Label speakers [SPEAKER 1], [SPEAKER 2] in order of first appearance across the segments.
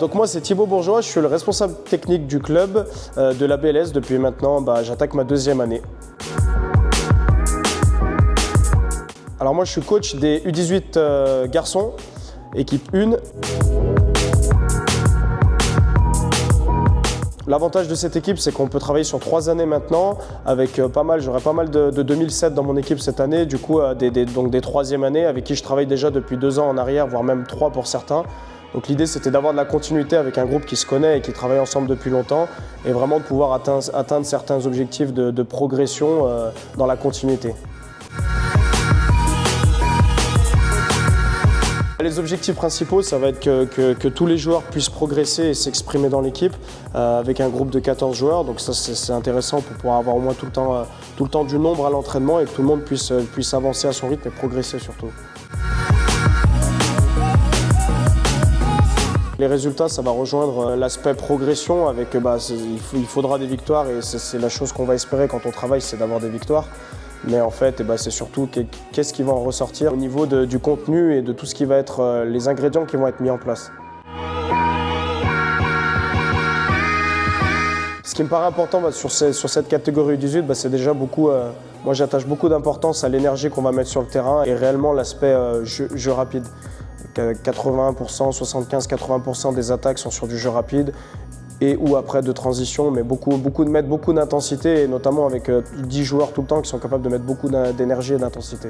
[SPEAKER 1] Donc moi c'est Thibaut Bourgeois, je suis le responsable technique du club de la BLS depuis maintenant, j'attaque ma 2e année. Alors moi je suis coach des U18 garçons, équipe 1. L'avantage de cette équipe, c'est qu'on peut travailler sur 3 années maintenant, avec j'aurai pas mal de 2007 dans mon équipe cette année, du coup donc des 3e années avec qui je travaille déjà depuis 2 ans en arrière, voire même 3 pour certains. Donc l'idée c'était d'avoir de la continuité avec un groupe qui se connaît et qui travaille ensemble depuis longtemps et vraiment de pouvoir atteindre certains objectifs de progression dans la continuité. Les objectifs principaux, ça va être que tous les joueurs puissent progresser et s'exprimer dans l'équipe avec un groupe de 14 joueurs. Donc ça, c'est intéressant pour pouvoir avoir au moins tout le temps du nombre à l'entraînement et que tout le monde puisse avancer à son rythme et progresser surtout. Les résultats, ça va rejoindre l'aspect progression avec, il faudra des victoires et c'est la chose qu'on va espérer quand on travaille, c'est d'avoir des victoires. Mais en fait, c'est surtout qu'est-ce qui va en ressortir au niveau du contenu et de tout ce qui va être les ingrédients qui vont être mis en place. Ce qui me paraît important sur cette catégorie U18, c'est déjà beaucoup, moi j'attache beaucoup d'importance à l'énergie qu'on va mettre sur le terrain et réellement l'aspect jeu rapide. 80%, 75-80% des attaques sont sur du jeu rapide et ou après de transition, mais mettre beaucoup d'intensité et notamment avec 10 joueurs tout le temps qui sont capables de mettre beaucoup d'énergie et d'intensité.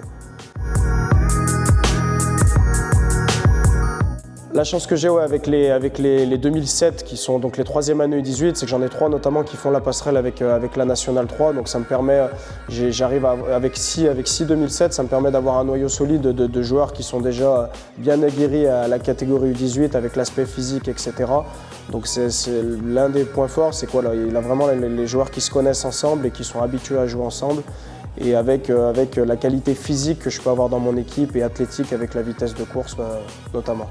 [SPEAKER 1] La chance que j'ai avec les 2007 qui sont donc les 3e années U18, c'est que j'en ai 3 notamment qui font la passerelle avec la Nationale 3, donc ça me permet, j'arrive avec 6 2007, ça me permet d'avoir un noyau solide de joueurs qui sont déjà bien aguerris à la catégorie U18 avec l'aspect physique, etc. Donc c'est l'un des points forts, c'est quoi là, il a vraiment les joueurs qui se connaissent ensemble et qui sont habitués à jouer ensemble. Et avec la qualité physique que je peux avoir dans mon équipe et athlétique avec la vitesse de course notamment.